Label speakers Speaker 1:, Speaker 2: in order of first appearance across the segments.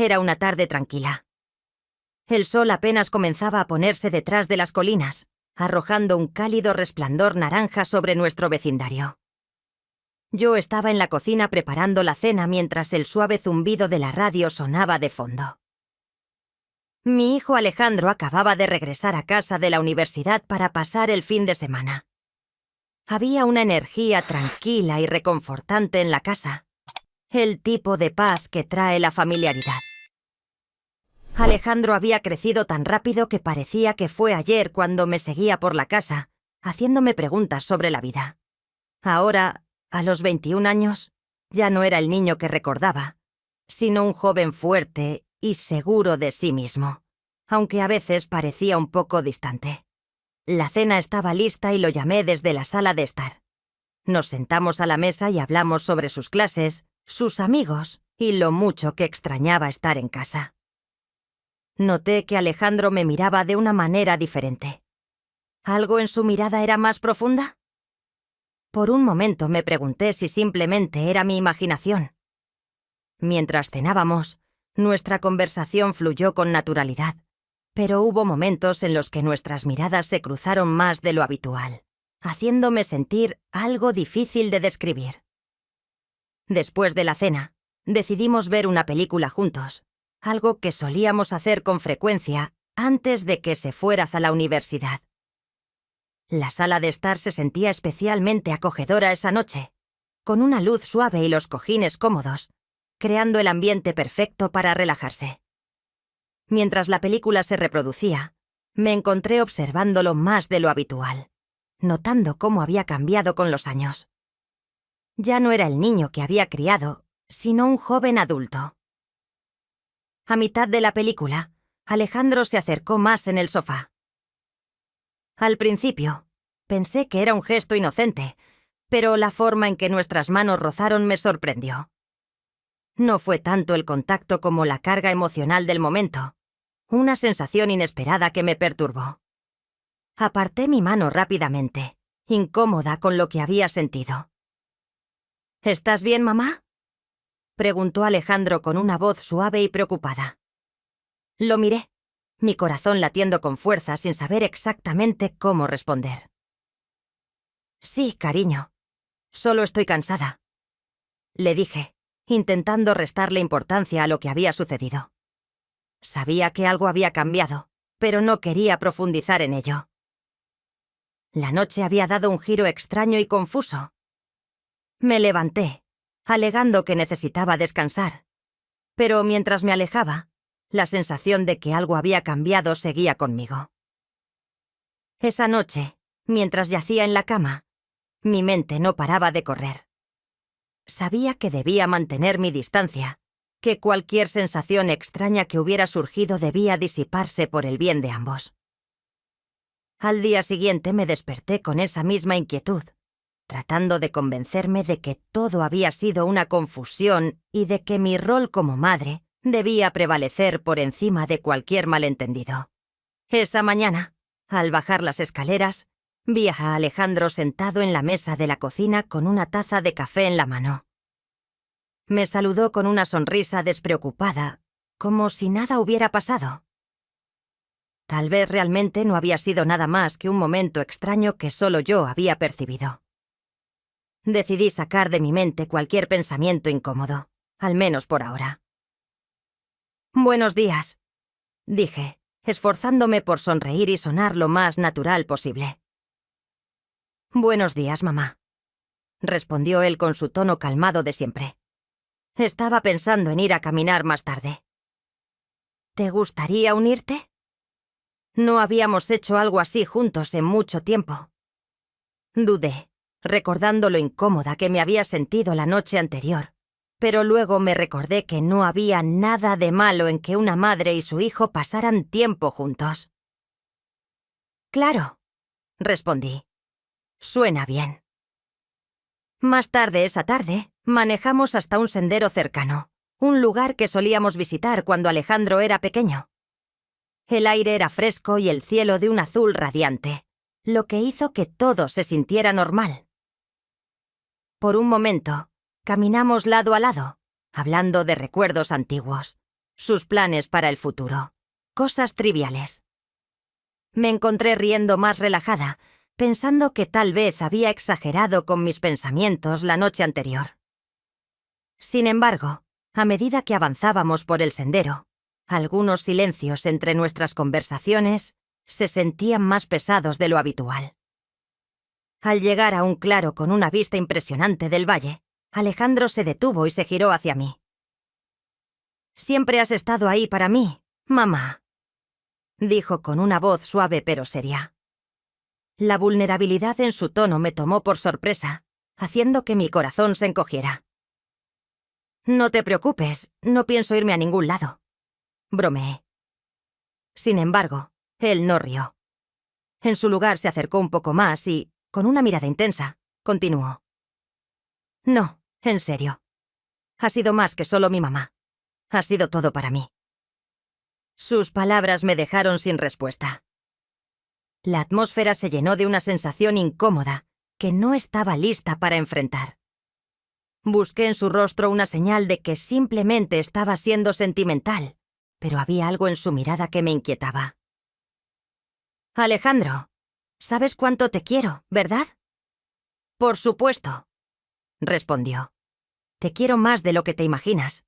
Speaker 1: Era una tarde tranquila. El sol apenas comenzaba a ponerse detrás de las colinas, arrojando un cálido resplandor naranja sobre nuestro vecindario. Yo estaba en la cocina preparando la cena mientras el suave zumbido de la radio sonaba de fondo. Mi hijo Alejandro acababa de regresar a casa de la universidad para pasar el fin de semana. Había una energía tranquila y reconfortante en la casa, el tipo de paz que trae la familiaridad. Alejandro había crecido tan rápido que parecía que fue ayer cuando me seguía por la casa, haciéndome preguntas sobre la vida. Ahora, a los 21 años, ya no era el niño que recordaba, sino un joven fuerte y seguro de sí mismo, aunque a veces parecía un poco distante. La cena estaba lista y lo llamé desde la sala de estar. Nos sentamos a la mesa y hablamos sobre sus clases, sus amigos y lo mucho que extrañaba estar en casa. Noté que Alejandro me miraba de una manera diferente. ¿Algo en su mirada era más profunda? Por un momento me pregunté si simplemente era mi imaginación. Mientras cenábamos, nuestra conversación fluyó con naturalidad, pero hubo momentos en los que nuestras miradas se cruzaron más de lo habitual, haciéndome sentir algo difícil de describir. Después de la cena, decidimos ver una película juntos, algo que solíamos hacer con frecuencia antes de que se fueras a la universidad. La sala de estar se sentía especialmente acogedora esa noche, con una luz suave y los cojines cómodos, creando el ambiente perfecto para relajarse. Mientras la película se reproducía, me encontré observándolo más de lo habitual, notando cómo había cambiado con los años. Ya no era el niño que había criado, sino un joven adulto. A mitad de la película, Alejandro se acercó más en el sofá. Al principio, pensé que era un gesto inocente, pero la forma en que nuestras manos rozaron me sorprendió. No fue tanto el contacto como la carga emocional del momento, una sensación inesperada que me perturbó. Aparté mi mano rápidamente, incómoda con lo que había sentido. ¿Estás bien, mamá?, preguntó Alejandro con una voz suave y preocupada. Lo miré, mi corazón latiendo con fuerza sin saber exactamente cómo responder. Sí, cariño, solo estoy cansada, le dije, intentando restarle importancia a lo que había sucedido. Sabía que algo había cambiado, pero no quería profundizar en ello. La noche había dado un giro extraño y confuso. Me levanté, alegando que necesitaba descansar, pero mientras me alejaba, la sensación de que algo había cambiado seguía conmigo. Esa noche, mientras yacía en la cama, mi mente no paraba de correr. Sabía que debía mantener mi distancia, que cualquier sensación extraña que hubiera surgido debía disiparse por el bien de ambos. Al día siguiente me desperté con esa misma inquietud, tratando de convencerme de que todo había sido una confusión y de que mi rol como madre debía prevalecer por encima de cualquier malentendido. Esa mañana, al bajar las escaleras, vi a Alejandro sentado en la mesa de la cocina con una taza de café en la mano. Me saludó con una sonrisa despreocupada, como si nada hubiera pasado. Tal vez realmente no había sido nada más que un momento extraño que solo yo había percibido. Decidí sacar de mi mente cualquier pensamiento incómodo, al menos por ahora. «Buenos días», dije, esforzándome por sonreír y sonar lo más natural posible. «Buenos días, mamá», respondió él con su tono calmado de siempre. Estaba pensando en ir a caminar más tarde. ¿Te gustaría unirte? No habíamos hecho algo así juntos en mucho tiempo. Dudé, recordando lo incómoda que me había sentido la noche anterior, pero luego me recordé que no había nada de malo en que una madre y su hijo pasaran tiempo juntos. «Claro», respondí. «Suena bien». Más tarde esa tarde, manejamos hasta un sendero cercano, un lugar que solíamos visitar cuando Alejandro era pequeño. El aire era fresco y el cielo de un azul radiante, lo que hizo que todo se sintiera normal. Por un momento, caminamos lado a lado, hablando de recuerdos antiguos, sus planes para el futuro. Cosas triviales. Me encontré riendo más relajada, pensando que tal vez había exagerado con mis pensamientos la noche anterior. Sin embargo, a medida que avanzábamos por el sendero, algunos silencios entre nuestras conversaciones se sentían más pesados de lo habitual. Al llegar a un claro con una vista impresionante del valle, Alejandro se detuvo y se giró hacia mí. «Siempre has estado ahí para mí, mamá», dijo con una voz suave pero seria. La vulnerabilidad en su tono me tomó por sorpresa, haciendo que mi corazón se encogiera. «No te preocupes, no pienso irme a ningún lado», bromeé. Sin embargo, él no rió. En su lugar se acercó un poco más y, con una mirada intensa, continuó. «No, en serio. Ha sido más que solo mi mamá. Ha sido todo para mí». Sus palabras me dejaron sin respuesta. La atmósfera se llenó de una sensación incómoda que no estaba lista para enfrentar. Busqué en su rostro una señal de que simplemente estaba siendo sentimental, pero había algo en su mirada que me inquietaba. «Alejandro, sabes cuánto te quiero, ¿verdad?» «Por supuesto», respondió. «Te quiero más de lo que te imaginas».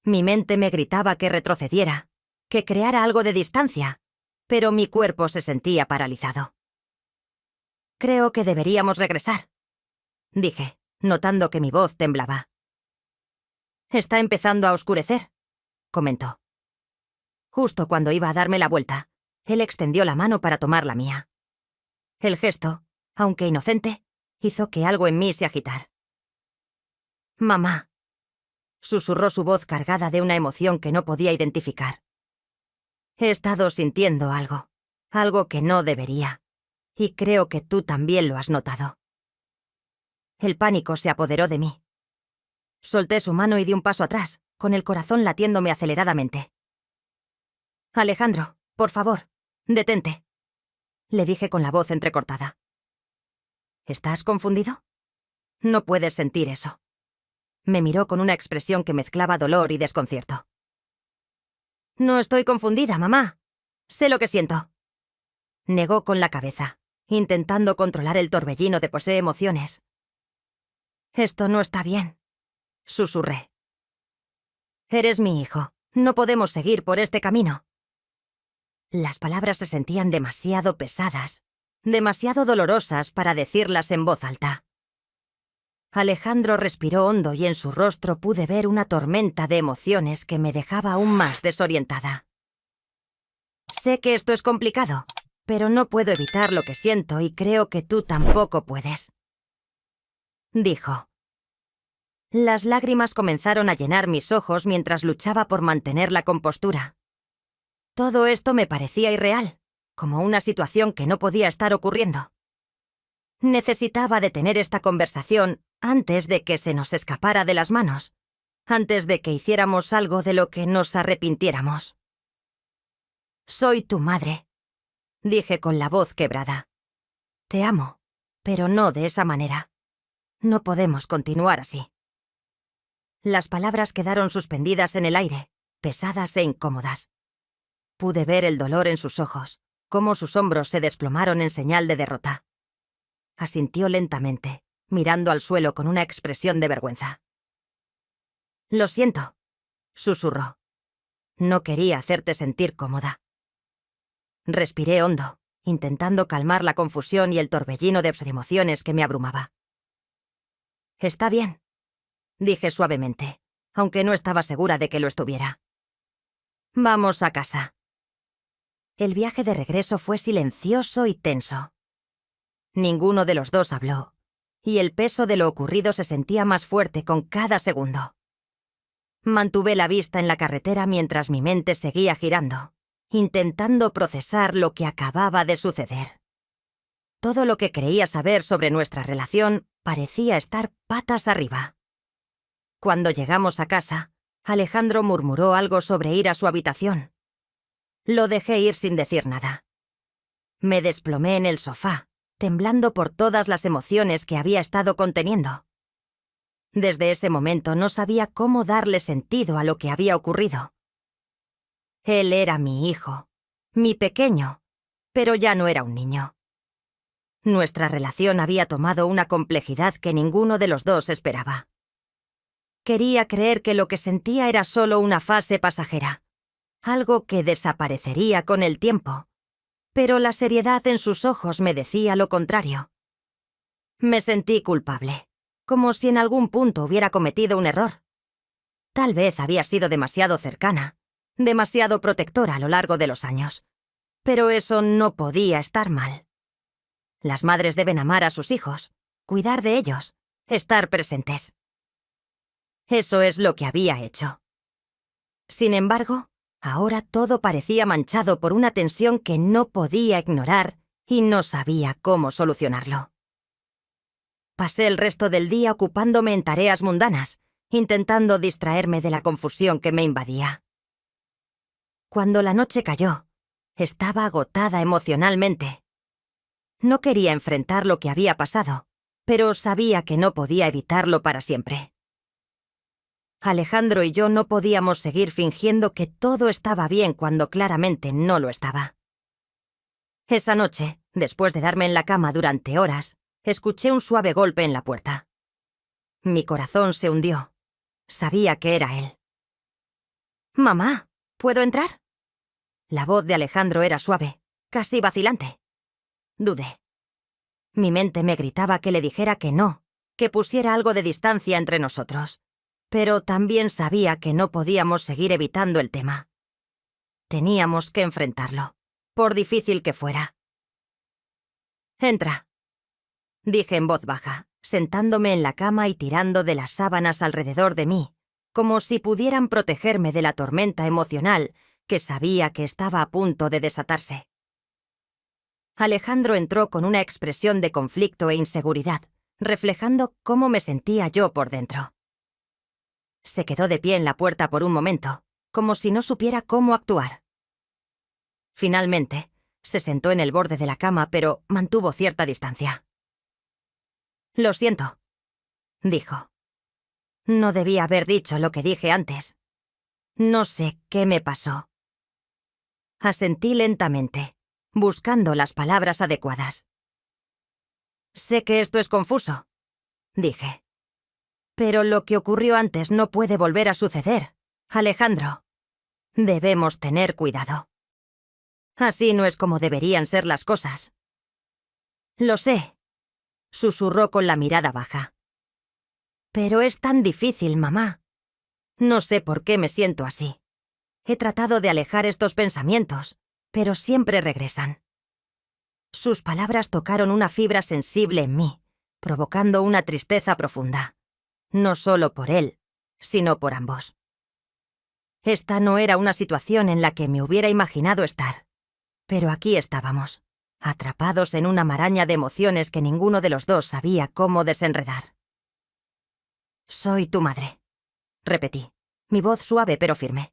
Speaker 1: Mi mente me gritaba que retrocediera, que creara algo de distancia, pero mi cuerpo se sentía paralizado. «Creo que deberíamos regresar», dije, notando que mi voz temblaba. «Está empezando a oscurecer», comentó. Justo cuando iba a darme la vuelta, él extendió la mano para tomar la mía. El gesto, aunque inocente, hizo que algo en mí se agitara. «Mamá», susurró su voz cargada de una emoción que no podía identificar. «He estado sintiendo algo que no debería, y creo que tú también lo has notado». El pánico se apoderó de mí. Solté su mano y di un paso atrás, con el corazón latiéndome aceleradamente. «Alejandro, por favor, detente», le dije con la voz entrecortada. «¿Estás confundido? No puedes sentir eso». Me miró con una expresión que mezclaba dolor y desconcierto. «No estoy confundida, mamá. Sé lo que siento», negó con la cabeza, intentando controlar el torbellino de posee emociones. «Esto no está bien», susurré. «Eres mi hijo. No podemos seguir por este camino». Las palabras se sentían demasiado pesadas, demasiado dolorosas para decirlas en voz alta. Alejandro respiró hondo y en su rostro pude ver una tormenta de emociones que me dejaba aún más desorientada. «Sé que esto es complicado, pero no puedo evitar lo que siento y creo que tú tampoco puedes», dijo. Las lágrimas comenzaron a llenar mis ojos mientras luchaba por mantener la compostura. Todo esto me parecía irreal, como una situación que no podía estar ocurriendo. Necesitaba detener esta conversación antes de que se nos escapara de las manos, antes de que hiciéramos algo de lo que nos arrepintiéramos. «Soy tu madre», dije con la voz quebrada. «Te amo, pero no de esa manera. No podemos continuar así». Las palabras quedaron suspendidas en el aire, pesadas e incómodas. Pude ver el dolor en sus ojos, cómo sus hombros se desplomaron en señal de derrota. Asintió lentamente, mirando al suelo con una expresión de vergüenza. «Lo siento», susurró. «No quería hacerte sentir cómoda». Respiré hondo, intentando calmar la confusión y el torbellino de emociones que me abrumaba. «Está bien», dije suavemente, aunque no estaba segura de que lo estuviera. «Vamos a casa». El viaje de regreso fue silencioso y tenso. Ninguno de los dos habló, y el peso de lo ocurrido se sentía más fuerte con cada segundo. Mantuve la vista en la carretera mientras mi mente seguía girando, intentando procesar lo que acababa de suceder. Todo lo que creía saber sobre nuestra relación parecía estar patas arriba. Cuando llegamos a casa, Alejandro murmuró algo sobre ir a su habitación. Lo dejé ir sin decir nada. Me desplomé en el sofá, temblando por todas las emociones que había estado conteniendo. Desde ese momento no sabía cómo darle sentido a lo que había ocurrido. Él era mi hijo, mi pequeño, pero ya no era un niño. Nuestra relación había tomado una complejidad que ninguno de los dos esperaba. Quería creer que lo que sentía era solo una fase pasajera, algo que desaparecería con el tiempo, pero la seriedad en sus ojos me decía lo contrario. Me sentí culpable, como si en algún punto hubiera cometido un error. Tal vez había sido demasiado cercana, demasiado protectora a lo largo de los años, pero eso no podía estar mal. Las madres deben amar a sus hijos, cuidar de ellos, estar presentes. Eso es lo que había hecho. Sin embargo, ahora todo parecía manchado por una tensión que no podía ignorar y no sabía cómo solucionarlo. Pasé el resto del día ocupándome en tareas mundanas, intentando distraerme de la confusión que me invadía. Cuando la noche cayó, estaba agotada emocionalmente. No quería enfrentar lo que había pasado, pero sabía que no podía evitarlo para siempre. Alejandro y yo no podíamos seguir fingiendo que todo estaba bien cuando claramente no lo estaba. Esa noche, después de darme en la cama durante horas, escuché un suave golpe en la puerta. Mi corazón se hundió. Sabía que era él. «Mamá, ¿puedo entrar?» La voz de Alejandro era suave, casi vacilante. Dudé. Mi mente me gritaba que le dijera que no, que pusiera algo de distancia entre nosotros. Pero también sabía que no podíamos seguir evitando el tema. Teníamos que enfrentarlo, por difícil que fuera. «Entra», dije en voz baja, sentándome en la cama y tirando de las sábanas alrededor de mí, como si pudieran protegerme de la tormenta emocional que sabía que estaba a punto de desatarse. Alejandro entró con una expresión de conflicto e inseguridad, reflejando cómo me sentía yo por dentro. Se quedó de pie en la puerta por un momento, como si no supiera cómo actuar. Finalmente, se sentó en el borde de la cama, pero mantuvo cierta distancia. «Lo siento», dijo. No debía haber dicho lo que dije antes. No sé qué me pasó. Asentí lentamente, buscando las palabras adecuadas. «Sé que esto es confuso», dije. «Pero lo que ocurrió antes no puede volver a suceder, Alejandro. Debemos tener cuidado. Así no es como deberían ser las cosas». «Lo sé», susurró con la mirada baja. «Pero es tan difícil, mamá. No sé por qué me siento así. He tratado de alejar estos pensamientos, pero siempre regresan». Sus palabras tocaron una fibra sensible en mí, provocando una tristeza profunda. No solo por él, sino por ambos. Esta no era una situación en la que me hubiera imaginado estar, pero aquí estábamos, atrapados en una maraña de emociones que ninguno de los dos sabía cómo desenredar. «Soy tu madre», repetí, mi voz suave pero firme.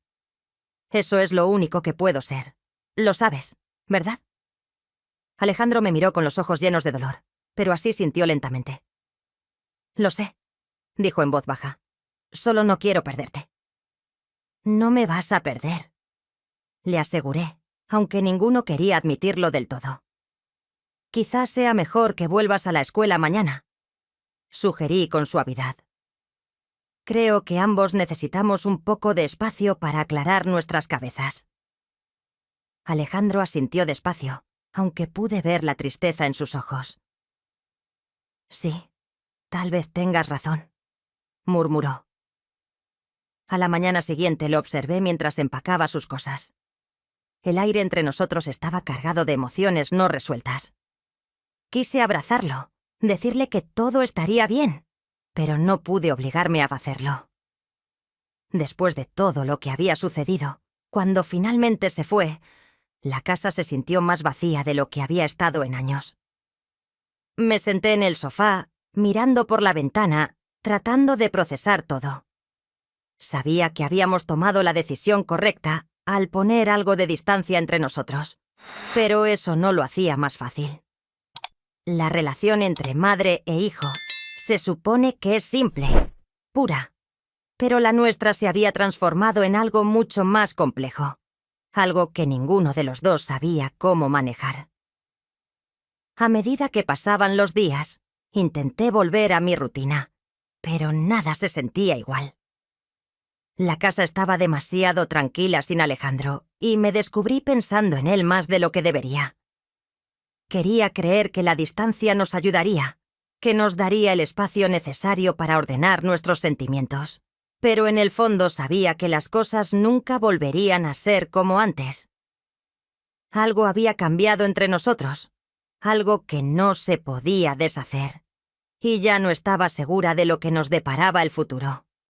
Speaker 1: «Eso es lo único que puedo ser. Lo sabes, ¿verdad?» Alejandro me miró con los ojos llenos de dolor, pero así sintió lentamente. «Lo sé», dijo en voz baja. «Solo no quiero perderte». «No me vas a perder», le aseguré, aunque ninguno quería admitirlo del todo. «Quizás sea mejor que vuelvas a la escuela mañana», sugerí con suavidad. «Creo que ambos necesitamos un poco de espacio para aclarar nuestras cabezas». Alejandro asintió despacio, aunque pude ver la tristeza en sus ojos. «Sí, tal vez tengas razón», murmuró. A la mañana siguiente lo observé mientras empacaba sus cosas. El aire entre nosotros estaba cargado de emociones no resueltas. Quise abrazarlo, decirle que todo estaría bien, pero no pude obligarme a hacerlo. Después de todo lo que había sucedido, cuando finalmente se fue, la casa se sintió más vacía de lo que había estado en años. Me senté en el sofá, mirando por la ventana, tratando de procesar todo. Sabía que habíamos tomado la decisión correcta al poner algo de distancia entre nosotros, pero eso no lo hacía más fácil. La relación entre madre e hijo se supone que es simple, pura. Pero la nuestra se había transformado en algo mucho más complejo, algo que ninguno de los dos sabía cómo manejar. A medida que pasaban los días, intenté volver a mi rutina, pero nada se sentía igual. La casa estaba demasiado tranquila sin Alejandro, y me descubrí pensando en él más de lo que debería. Quería creer que la distancia nos ayudaría, que nos daría el espacio necesario para ordenar nuestros sentimientos, pero en el fondo sabía que las cosas nunca volverían a ser como antes. Algo había cambiado entre nosotros, algo que no se podía deshacer, y ya no estaba segura de lo que nos deparaba el futuro.